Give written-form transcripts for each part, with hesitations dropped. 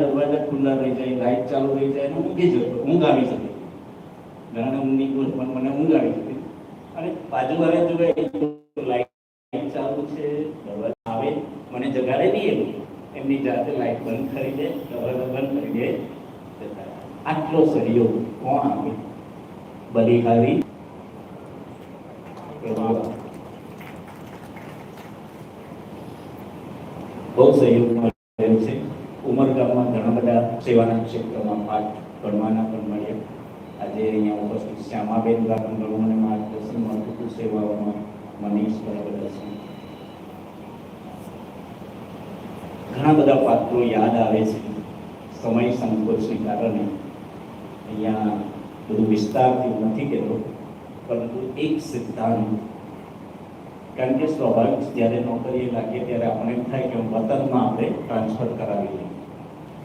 દરવાજા ખુલ્લા રહી જાય, લાઈટ ચાલુ રહી જાય અને ઊંઘી જતો, ઊંઘ આવી શકે. ઘણાને ઊંઘની પણ મને ઊંઘ આવી શકે. અને બાજુવાળા જોવે લાઈટ ચાલુ છે, દરવાજા આવે, મને જગાડે નહીં. એમની જાતે લાઈટ બંધ કરી દે, દરવાજા બંધ કરી દે. આટલો સહયોગ કોણ આપે? બલિહારી બહુ સહયોગ મળ્યો છે. ઉમરગામમાં ઘણા બધા સેવાના ક્ષેત્રમાં પાઠ ભણવાના પણ મળ્યા. આજે અહીંયા ઉપસ્થિત શ્યામાબેન દ્વારા ઘણું મને માર્ગદર્શન મળતું હતું સેવાઓમાં. મનીષ બરાબર છે. ઘણા બધા પાત્રો યાદ આવે છે. સમય સંકોચને કારણે અહીંયા બધું વિસ્તારથી નથી કહેતો, પરંતુ એક સિદ્ધાંત, કારણ કે સ્વાભાવિક જ્યારે નોકરીએ લાગીએ ત્યારે આપણે એમ થાય કે વતનમાં આપણે ટ્રાન્સફર કરાવી લઈએ.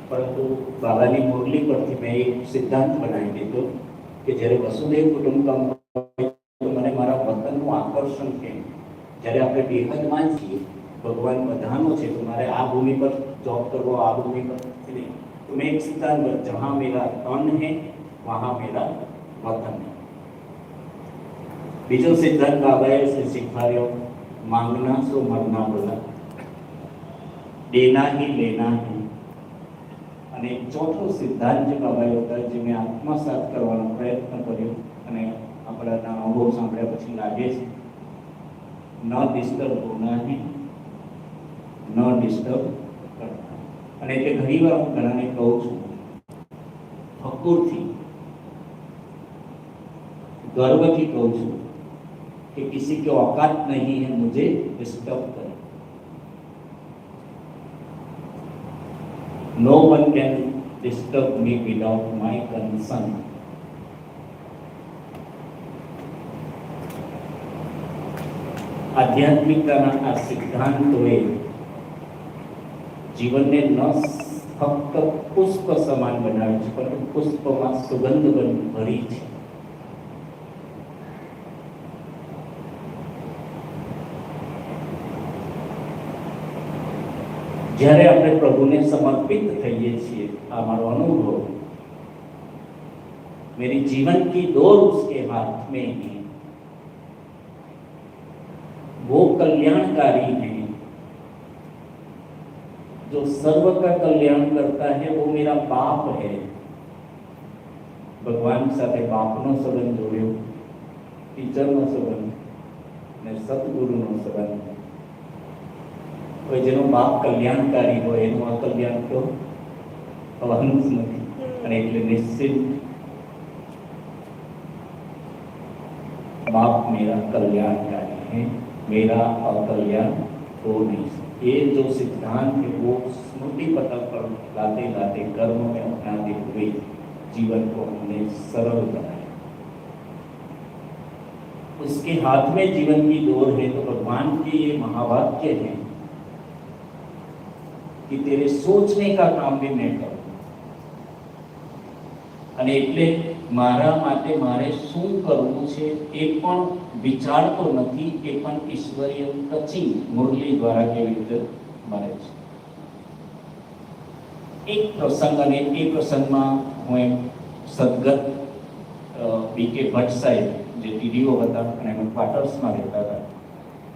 પરંતુ બાબાની મુરલી પરથી મેં એક સિદ્ધાંત બનાવી દીધો કે જ્યારે વસુદેવ કુટુંબકમ તો મને મારા વતનનું આકર્ષણ કેમ? જ્યારે આપણે બેહદમાં છીએ, ભગવાન બધાનો છે, તો મારે આ ભૂમિ પર જોબ કરવો, આ ભૂમિ પર નહીં. तो मैं एक सिद्धांत पर, जहाँ मेरा तन है वहाँ मेरा वतन है. बीजो सिद्धांत बाबाए सिखाया, मांगना सो मरना बोला, देना ही लेना है. અને ચોથો સિદ્ધાંત જે બાબાએ હતા, જે મેં આત્મસાત કરવાનો પ્રયત્ન કર્યો અને આપણા અનુભવ સાંભળ્યા પછી લાગે છે, ન ડિસ્ટર્બ હોના હે, ન ડિસ્ટર્બ કરતા. અને એટલે ઘણી વાર હું ઘણાને કહું છું, હકુરથી, गर्वથી કહું છું कि किसी की औकात नहीं है मुझे डिस्टर्ब करे. No one can disturb me without my consent. આધ્યાત્મિકતાના આ સિદ્ધાંતોએ જીવનને ન ફક્ત પુષ્પ સમાન બનાવે છે, પરંતુ પુષ્પમાં સુગંધ ભરી છે. જ્યારે આપણે પ્રભુને સમર્પિત થઈએ છીએ, આ મારો અનુભવ, मेरी जीवन की डोर उसके हाथ में है, वो कल्याणकारी है. जो सर्व का कल्याण करता है वो मेरा बाप है. भगवान સાથે બાપનો સંબંધ જોડ્યો, ટીચરનો સંબંધ અને સદગુરુનો સંબંધ. જેનો બાપ કલ્યાણકારી હોય એનું અકલ્યાણ તો થવાનું જ નથી. અને એટલે નિશ્ચિત बाप मेरा कल्याणकारी है, मेरा अकल्याण हो नहीं सकता. ये जो सिद्धांत है वो स्मृति पटल पर लाते लाते कर्म में अपनाते हुए जीवन को हमने सरल बनाया. उसके हाथ में जीवन की डोर है. तो भगवान के ये महावाक्य है कि तेरे सोचने का काम भी मैं करूं. અને એટલે મારા માટે મારે શું કરવું છે એ પણ વિચારતો નથી, એ પણ ઈશ્વરીય ટચિંગ મુરલી દ્વારા કેવી રીતે મળે છે. એક પ્રસંગ, અને એ પ્રસંગમાં હું એક સદગત બીકે ભટ્ટ સાહેબ, જે ટીડીઓ હતા અને એમના ક્વાર્ટર્સમાં રહેતા હતા,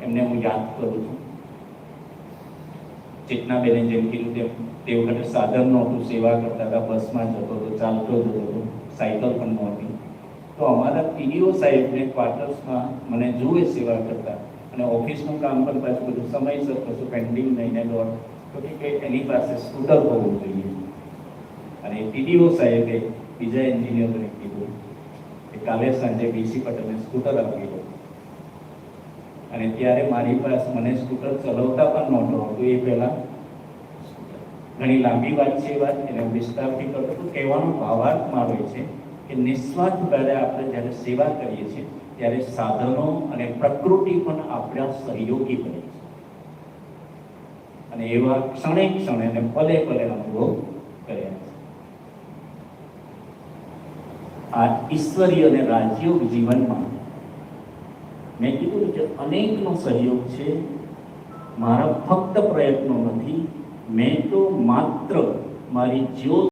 એમને હું યાદ કરું છું. ચેતનાબેને જેમ કીધું તેમ તે વખતે સાધન નહોતું, સેવા કરતા હતા, બસમાં જતો હતો, ચાલતો જતો હતો, સાયકલ પણ નહોતી. તો અમારા ટીડીઓ સાહેબને ક્વાર્ટર્સમાં મને જુએ સેવા કરતા, અને ઓફિસનું કામ પણ પાછું બધું સમયસર કશું પેન્ડિંગ લઈને દોડ, તો કે એની પાસે સ્કૂટર હોવું જોઈએ. અને ટીડીઓ સાહેબે બીજા એન્જિનિયરને કીધું કે કાલે સાંજે બીસી પટેલને સ્કૂટર આપી દો. અને ત્યારે મારી પાસે મને સ્કૂટર ચલાવતા પણ નહોતું આવતું. એ પહેલાં ઘણી લાંબી વાત છે, વાત એને વિસ્તારથી કરતો તો કહેવાનો ભાવાર્થ મારો છે કે નિસ્વાર્થ ભાવે આપણે જ્યારે સેવા કરીએ છીએ ત્યારે સાધનો અને પ્રકૃતિ પણ આપણા સહયોગી બને છે. અને એવા ક્ષણે ક્ષણે અને પલે પલે અનુભવ કર્યા છે. આ ઈશ્વરીય અને રાજયોગ જીવનમાં મેં કીધું કે અનેકનો સહયોગ છે. મારા ફક્ત પ્રયત્નો નથી, મેં તો માત્ર મારી જ્યોત